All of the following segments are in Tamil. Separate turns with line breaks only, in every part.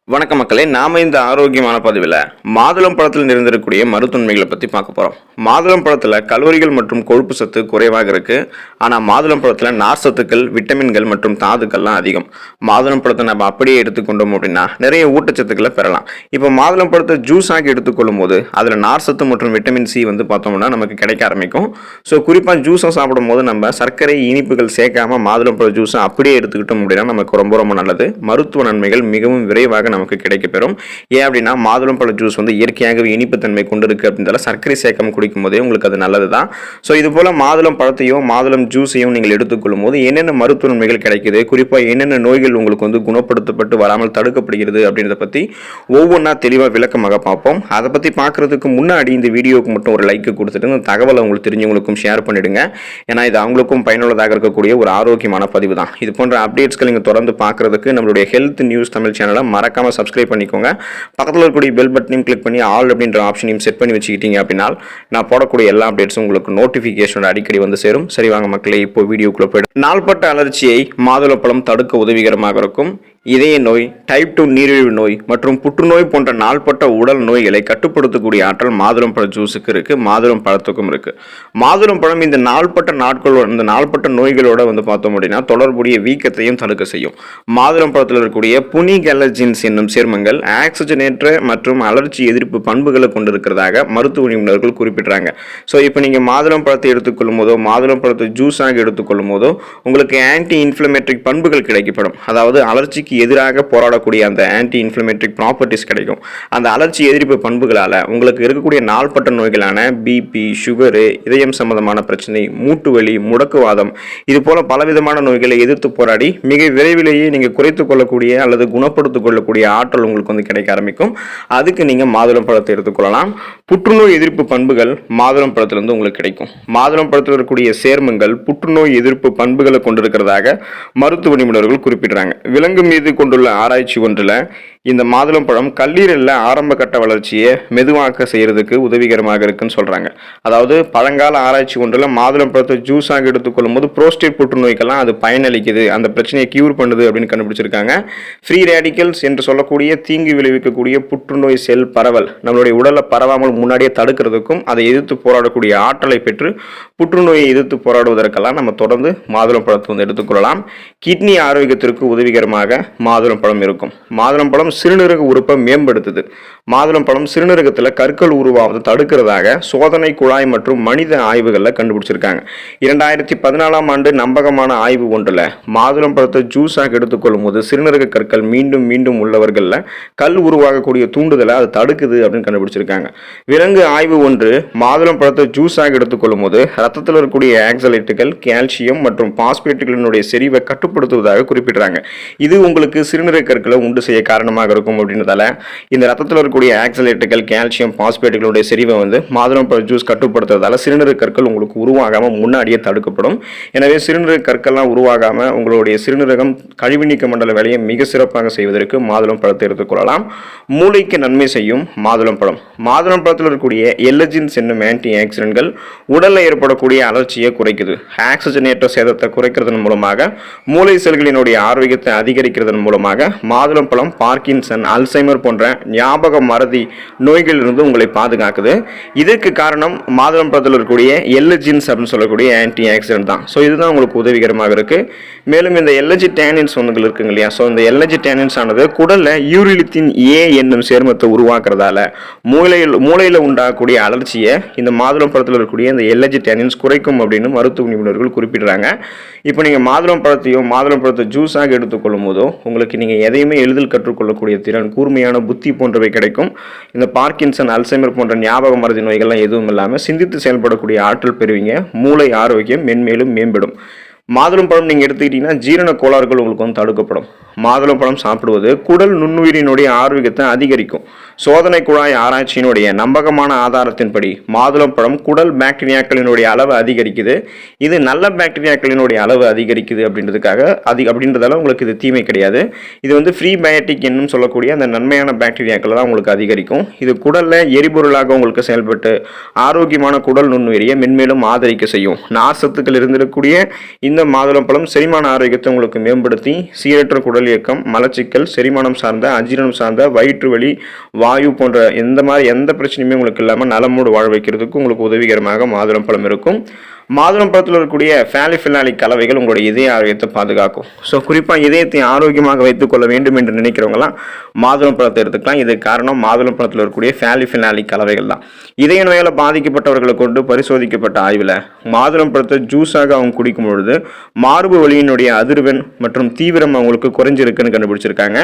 வணக்க மக்களே, நாம இந்த ஆரோக்கியமான பதிவில் மாதுளம் பழத்தில் நிறைந்திருக்கக்கூடிய மருத்துவன்மைகளை பற்றி பார்க்க போகிறோம். மாதுளம் பழத்தில் கலோரிகள் மற்றும் கொழுப்பு சத்து குறைவாக இருக்குது. ஆனால் மாதுளம் பழத்தில் நார் சத்துக்கள், விட்டமின்கள் மற்றும் தாதுக்கள்லாம் அதிகம். மாதுளம் பழத்தை நம்ம அப்படியே எடுத்துக்கொண்டோம் அப்படின்னா நிறைய ஊட்டச்சத்துக்களை பெறலாம். இப்போ மாதுளம் பழத்தை ஜூஸ் ஆகி எடுத்துக்கொள்ளும் போது அதில் நார் சத்து மற்றும் விட்டமின் சி பார்த்தோம்னா நமக்கு கிடைக்க ஆரம்பிக்கும். ஸோ குறிப்பாக ஜூஸை சாப்பிடும் போது நம்ம சர்க்கரை இனிப்புகள் சேர்க்காம மாதுளம் பழ ஜூஸை அப்படியே எடுத்துக்கிட்டோம் அப்படின்னா நமக்கு ரொம்ப ரொம்ப நல்லது. மருத்துவ நன்மைகள் மிகவும் விரைவாக நமக்கு கிடைக்கப்பெறும். ஏன் அப்படின்னா மாதுளம் பழ ஜூஸ் இயற்கையாகவே இனிப்புத்தன்மை கொண்டு இருக்கு அப்படின்றதால சர்க்கரை சேர்க்காம குடிக்கும் போதே உங்களுக்கு அது நல்லது தான். ஸோ இது போல மாதுளம் பழத்தையும் மாதுளம் ஜூஸையும் நீங்கள் எடுத்துக்கொள்ளும் போது என்னென்ன மருத்துவ நன்மைகள் கிடைக்குது, குறிப்பாக என்னென்ன நோய்கள் உங்களுக்கு குணப்படுத்தப்பட்டு வராமல் தடுக்கப்படுகிறது அப்படின்றத பற்றி ஒவ்வொன்றா தெளிவாக விளக்கமாக பார்ப்போம். அதை பற்றி பார்க்கறதுக்கு முன்னாடி இந்த வீடியோவுக்கு மட்டும் ஒரு லைக் கொடுத்துட்டு இந்த தகவலை உங்களுக்கு தெரிஞ்சவங்களுக்கும் ஷேர் பண்ணிடுங்க. ஏன்னா இது அவங்களுக்கும் பயனுள்ளதாக இருக்கக்கூடிய ஒரு ஆரோக்கியமான பதிவு தான். இது போன்ற அப்டேட்ஸ்கள் நீங்கள் தொடர்ந்து பார்க்கறதுக்கு நம்மளுடைய ஹெல்த் நியூஸ் தமிழ் சேனலை மறக்காம சப்ஸ்கிரைப் பண்ணிக்கோங்க. பக்கத்தில் இருக்கக்கூடிய பெல் பட்டனையும் கிளிக் பண்ணி ஆல் அப்படின்ற ஆப்ஷனையும் செட் பண்ணி வச்சுக்கிட்டீங்க அப்படின்னா நான் போடக்கூடிய எல்லா அப்டேட்ஸும் உங்களுக்கு நோட்டிஃபிகேஷன் அடிக்கடி சேரும். சரி வாங்க மக்களே, இப்போ வீடியோக்குள்ள போயிடும். நாள்பட்ட அலர்ச்சியை மாதுளப்பழம் தடுக்க உதவிகரமாக இருக்கும். இதய நோய், டைப் 2 நீரிழிவு நோய் மற்றும் புற்றுநோய் போன்ற நாள்பட்ட உடல் நோய்களை கட்டுப்படுத்தக்கூடிய ஆற்றல் மாதுளம் பழ ஜூஸுக்கு இருக்கு, மாதுளம் பழத்துக்கும் இருக்கு. மாதுளம் பழம் இந்த நாள்பட்ட நோய்களோட பார்த்தோம் அப்படின்னா தொடர்புடைய வீக்கத்தையும் தடுக்க செய்யும். மாதுளம் பழத்தில் இருக்கக்கூடிய புனிகலஜின்ஸ் என்னும் சேர்மங்கள் ஆக்சிஜனேற்ற மற்றும் அலர்ச்சி எதிர்ப்பு பண்புகளை கொண்டிருக்கிறதாக மருத்துவ நிபுணர்கள் குறிப்பிட்டாங்க. ஸோ இப்போ நீங்கள் மாதுளம் பழத்தை எடுத்துக்கொள்ளும் போதோ மாதுளம் பழத்தை ஜூஸாக எடுத்துக்கொள்ளும் போதோ உங்களுக்கு ஆன்டி இன்ஃப்ளமேட்டரி பண்புகள் கிடைக்கப்படும். அதாவது அலர்ச்சிக்கு எதிராக போராடக்கூடிய அந்த ஆன்டி இன்ஃப்ளமேட்டரி ப்ராப்பர்ட்டிஸ் கிடைக்கும். அந்த அலர்ச்சி எதிர்ப்பு பண்புகளால் உங்களுக்கு இருக்கக்கூடிய நாள்பட்ட நோய்களான பிபி, சுகரு, இதயம் சம்பந்தமான பிரச்சனை, மூட்டு வலி, முடக்குவாதம் இது போல பலவிதமான நோய்களை எதிர்த்து போராடி மிக விரைவிலேயே நீங்கள் குறைத்துக் கொள்ளக்கூடிய அல்லது குணப்படுத்திக் கொள்ளக்கூடிய ஆற்றல் உங்களுக்கு கிடைக்க ஆரம்பிக்கும். அதுக்கு நீங்கள் மாதுளம் பழத்தை எடுத்துக்கொள்ளலாம். புற்றுநோய் எதிர்ப்பு பண்புகள் மாதுளம் பழத்திலிருந்து உங்களுக்கு கிடைக்கும். மாதுளம் பழத்தில் இருக்கக்கூடிய சேர்மங்கள் புற்றுநோய் எதிர்ப்பு பண்புகளை கொண்டிருக்கிறதாக மருத்துவ நிபுணர்கள் குறிப்பிடுறாங்க. விலங்கு மீது கொண்டுள்ள ஆராய்ச்சி ஒன்றில் இந்த மாதுளம் பழம் கல்லீரலில் ஆரம்ப கட்ட வளர்ச்சியை மெதுவாக்க செய்யறதுக்கு உதவிகரமாக இருக்குன்னு சொல்றாங்க. அதாவது பழங்கால ஆராய்ச்சி ஒன்றில் மாதுளம் பழத்தை ஜூஸாக எடுத்துக்கொள்ளும் போது புரோஸ்டேட் புற்றுநோய்க்கெல்லாம் அது பயனளிக்குது, அந்த பிரச்சனையை கியூர் பண்ணுது அப்படின்னு கண்டுபிடிச்சிருக்காங்க. ஃப்ரீ ரேடிக்கல்ஸ் என்று சொல்லக்கூடிய தீங்கு விளைவிக்கக்கூடிய புற்றுநோய் செல் பரவல் நம்மளுடைய உடலை பரவாமல் முன்னாடியே தடுக்கிறதுக்கும் அதை எதிர்த்து போராடக்கூடிய ஆற்றலை பெற்று புற்றுநோயை எதிர்த்து போராடுவதற்கெல்லாம் நம்ம தொடர்ந்து மாதுளம் பழத்தை எடுத்துக்கொள்ளலாம். கிட்னி ஆரோக்கியத்திற்கு உதவிகரமாக மாதுளம் பழம் இருக்கும். மாதுளம் பழம் சிறுநீரக உறுப்பை மேம்படுத்துது. மாதுளம் பழம் சிறுநீரகத்தில் கற்கள் உருவாவதை தடுக்கிறதாக சோதனை குழாய் மற்றும் மனித ஆய்வுகளில் கண்டுபிடிச்சிருக்காங்க. 2014ஆம் ஆண்டு நம்பகமான ஆய்வு ஒன்றில் மாதுளம் பழத்தை ஜூஸாக எடுத்துக்கொள்ளும் போது சிறுநீரக கற்கள் மீண்டும் மீண்டும் உள்ளவர்களில் கல் உருவாகக்கூடிய தூண்டுதலை அது தடுக்குது அப்படின்னு கண்டுபிடிச்சிருக்காங்க. விலங்கு ஆய்வு ஒன்று மாதுளம் பழத்தை ஜூஸாக எடுத்துக்கொள்ளும் போது ரத்தத்தில் இருக்கக்கூடிய ஆக்சலேட்டுகள், கால்சியம் மற்றும் பாஸ்பேட்டுகளினுடைய செறிவை கட்டுப்படுத்துவதாக குறிப்பிடுறாங்க. இது உங்களுக்கு சிறுநீரக கற்களை உண்டு செய்ய காரணமாக இருக்கும் அப்படின்றதால இந்த ரத்தத்தில் இருக்கக்கூடிய ஆக்சலேட்டுகள், கால்சியம், பாஸ்பேட்டுகளுடைய செறிவை மாதுளம் பழ ஜூஸ் கட்டுப்படுத்துறதால சிறுநீரக கற்கள் உங்களுக்கு உருவாகாம முன்னாடியே தடுக்கப்படும். எனவே சிறுநீரக கற்கள்லாம் உருவாகாம உங்களுடைய சிறுநீரகம் கழிவுநீக்க மண்டல வேலையை மிக சிறப்பாக செய்வதற்கு மாதுளம் பழத்தை எடுத்துக்கொள்ளலாம். மூளைக்கு நன்மை செய்யும் மாதுளம் பழம். மாதுளம் பழத்தில் இருக்கக்கூடிய எல்லஜின்ஸ் என்னும் ஆன்டி ஆக்சிடென்ட்கள் உடலில் ஏற்படக்கூடிய அலர்ச்சியை குறைக்குது. ஆக்சிஜனேற்ற சேதத்தை குறைக்கிறதன் மூலமாக மூளை செல்களினுடைய ஆரோக்கியத்தை அதிகரிக்கிறதன் மூலமாக மாதுளம் பழம் பார்க்கின்சன், அல்சைமர் போன்ற ஞாபக மறதி நோய்களிலிருந்து உங்களை பாதுகாக்குது. இதற்கு காரணம் மாதுளம் பழத்தில் இருக்கக்கூடிய எல்லஜின்ஸ் அப்படின்னு சொல்லக்கூடிய ஆன்டி ஆக்சிடென்ட் தான். ஸோ இதுதான் உங்களுக்கு உதவிகரமாக இருக்கு. மேலும் இந்த எல்லஜி டேனின்ஸ் இருக்குங்க இல்லையா, ஸோ இந்த எல்லஜி டேனின்ஸ் ஆனது குடல்ல யூரிலித்தின் ஏ என்னும் சேர்மத்தை உருவாக்குறதால மூளையில் உண்டாகக்கூடிய அலர்ச்சியை இந்த மாதுளம் பழத்தில் இருக்கக்கூடிய இந்த எல்லஜி டேனின்ஸ் குறைக்கும் அப்படின்னு மருத்துவ நிபுணர்கள் குறிப்பிடுறாங்க. இப்போ நீங்கள் மாதுளம் பழத்தை ஜூஸாக எடுத்துக்கொள்ளும் போதோ உங்களுக்கு நீங்கள் எதையுமே எளிதில் கற்றுக்கொள்ளக்கூடிய திறன், கூர்மையான புத்தி போன்றவை கிடைக்கும். இந்த பார்க்கின்சன், அல்சைமர் போன்ற ஞாபக மறதி நோய்கள்லாம் எதுவும் இல்லாமல் சிந்தித்து செயல்படக்கூடிய ஆற்றல் பெறுவீங்க. மூளை ஆரோக்கியம் மென்மேலும் மேம்படும். மாதுளம் பழம் நீங்கள் எடுத்துக்கிட்டீங்கன்னா ஜீரண கோளாறுகள் உங்களுக்கு தடுக்கப்படும். மாதுளம் பழம் சாப்பிடுவது குடல் நுண்ணுயிரினுடைய ஆரோக்கியத்தை அதிகரிக்கும். சோதனை குழாய் ஆராய்ச்சியினுடைய நம்பகமான ஆதாரத்தின்படி மாதுளம் பழம் குடல் பாக்டீரியாக்களினுடைய அளவு அதிகரிக்குது. இது நல்ல பாக்டீரியாக்களினுடைய அளவு அதிகரிக்குது அப்படின்றதால உங்களுக்கு இது தீமை கிடையாது. இது ஃப்ரீ பயோட்டிக் என்னும் சொல்லக்கூடிய அந்த நன்மையான பாக்டீரியாக்களை தான் உங்களுக்கு அதிகரிக்கும். இது குடலில் எரிபொருளாக உங்களுக்கு செயல்பட்டு ஆரோக்கியமான குடல் நுண்ணுயிரியை மென்மேலும் ஆதரிக்க செய்யும். நார் சத்துக்கள் இருந்திருக்கக்கூடிய இந்த இந்த மாதுளம்பழம் செரிமான ஆரோக்கியத்தை உங்களுக்கு மேம்படுத்தி சீரற்ற குடல் இயக்கம், மலச்சிக்கல், செரிமானம் சார்ந்த, அஜீரணம் சார்ந்த, வயிற்று வலி, வாயு போன்ற எந்த பிரச்சனையுமே உங்களுக்கு இல்லாமல் நலமோடு வாழ வைக்கிறதுக்கு உங்களுக்கு உதவிகரமாக மாதுளம்பழம் இருக்கும். மாதுளம்பழத்தில் இருக்கக்கூடிய ஃபேலிஃபினாலிக் கலவைகள் உங்களுடைய இதய ஆரோக்கியத்தை பாதுகாக்கும். ஸோ குறிப்பாக இதயத்தை ஆரோக்கியமாக வைத்துக்கொள்ள வேண்டும் என்று நினைக்கிறவங்களாம் மாதுளம்பழத்தை எடுத்துக்கலாம். இதுக்கு காரணம் மாதுளம்பழத்தில் இருக்கக்கூடிய ஃபேலிஃபினாலிக் கலவைகள் தான். இதய நோயால் பாதிக்கப்பட்டவர்களை கொண்டு பரிசோதிக்கப்பட்ட ஆய்வில் மாதுளம்பழத்தை ஜூஸாக அவங்க குடிக்கும் பொழுது மார்பு வலியினுடைய அதிர்வெண் மற்றும் தீவிரம் அவங்களுக்கு குறைஞ்சிருக்குன்னு கண்டுபிடிச்சிருக்காங்க.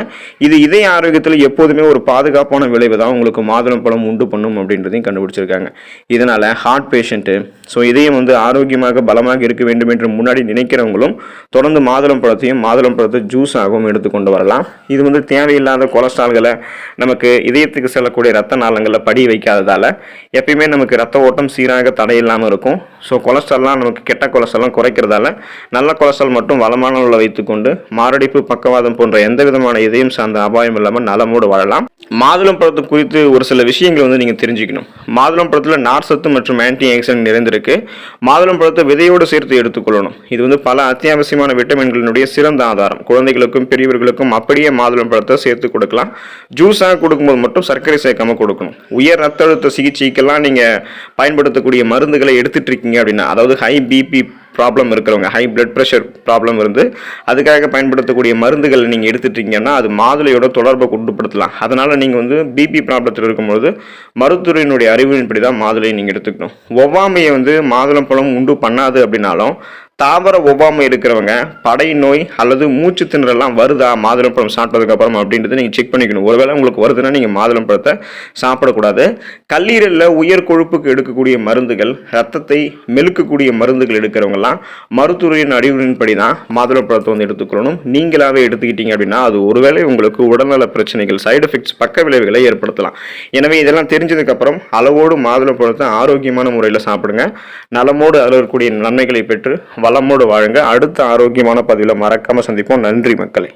இது இதய ஆரோக்கியத்தில் எப்போதுமே ஒரு பாதுகாப்பான விளைவு தான் உங்களுக்கு மாதுளம்பழம் உண்டு பண்ணும் அப்படின்றதையும் கண்டுபிடிச்சிருக்காங்க. இதனால் ஹார்ட் பேஷண்ட்டு, ஸோ இதயம் ஆரோக்கியமாக பலமாக இருக்க வேண்டும் என்று முன்னாடி நினைக்கிறவங்களும் தொடர்ந்து மாதுளம்பழத்தை ஜூஸாகவும் எடுத்துக்கொண்டு வரலாம். இது தேவையில்லாத கொலஸ்ட்ரால்களை நமக்கு இதயத்துக்கு செல்லக்கூடிய ரத்த நாளங்களில் படி வைக்காததால் எப்பயுமே நமக்கு ரத்த ஓட்டம் சீராக தடையில்லாமல் இருக்கும். ஸோ கொலஸ்ட்ரால்லாம் நமக்கு கெட்ட கொலஸ்ட்ரால்லாம் குறைக்கிறதால நல்ல கொலஸ்ட்ரால் மட்டும் வளமான உள்ள வைத்துக்கொண்டு மாரடைப்பு, பக்கவாதம் போன்ற எந்த விதமான இதயம் சார்ந்த அபாயம் இல்லாமல் நலமோடு வாழலாம். மாதுளம்பழத்தை குறித்து ஒரு சில விஷயங்கள் நீங்கள் தெரிஞ்சுக்கணும். மாதுளம்பழத்தில் நார் சத்து மற்றும் ஆன்டி ஆக்சிடென்ட் நிறைந்திருக்கு. மாதுளம்பழத்தை விதையோடு சேர்த்து எடுத்துக்கொள்ளணும். இது பல அத்தியாவசியமான விட்டமின்களினுடைய சிறந்த ஆதாரம். குழந்தைகளுக்கும் பெரியவர்களுக்கும் அப்படியே மாதுளம்பழத்தை சேர்த்து கொடுக்கலாம். ஜூஸாக கொடுக்கும்போது மட்டும் சர்க்கரை சேர்க்காம கொடுக்கணும். உயர் ரத்த அழுத்த சிகிச்சைக்கெல்லாம் நீங்கள் பயன்படுத்தக்கூடிய மருந்துகளை எடுத்துட்டு இருக்கீங்க அப்படின்னா, அதாவது ஹை பிபி ப்ராப்ளம் இருக்கிறவங்க, ஹை பிளட் ப்ரெஷர் ப்ராப்ளம் இருந்து அதுக்காக பயன்படுத்தக்கூடிய மருந்துகள் நீங்கள் எடுத்துட்டீங்கன்னா அது மாதுளையோட தொடர்பை கொண்டுபடுத்தலாம். அதனால் நீங்கள் பிபி ப்ராப்ளத்தில் இருக்கும்போது மருத்துவரினுடைய அறிவின்படி தான் மாதுளையை நீங்கள் எடுத்துக்கணும். ஒவ்வாமையை மாதுளம்பழம் உண்டு பண்ணாது அப்படின்னாலும் தாவர ஒவ்வாமை இருக்கிறவங்க படை நோய் அல்லது மூச்சு திணறலாம் வருதா மாதுளம்பழம் சாப்பிட்டதுக்கு அப்புறம் அப்படின்றத நீங்கள் செக் பண்ணிக்கணும். ஒருவேளை உங்களுக்கு வருதுன்னா நீங்கள் மாதுளம்பழத்தை சாப்பிடக்கூடாது. கல்லீரலில் உயர் கொழுப்புக்கு எடுக்கக்கூடிய மருந்துகள், ரத்தத்தை மெழுக்கக்கூடிய மருந்துகள் எடுக்கிறவங்கலாம் மருத்துவரின் அறிவுரையின்படி தான் மாதுளம்பழத்தை எடுத்துக்கணும். நீங்களாவே எடுத்துக்கிட்டீங்க அப்படின்னா அது ஒருவேளை உங்களுக்கு உடல்நல பிரச்சனைகள், சைடு எஃபெக்ட்ஸ், பக்க விளைவுகளை ஏற்படுத்தலாம். எனவே இதெல்லாம் தெரிஞ்சதுக்கப்புறம் அளவோடு மாதுளம்பழத்தை ஆரோக்கியமான முறையில் சாப்பிடுங்க. நலமோடு அதில் இருக்கக்கூடிய நன்மைகளை பெற்று வளமோடு வாழுங்க. அடுத்த ஆரோக்கியமான பதிவில் மறக்காம சந்திப்போம். நன்றி மக்களே.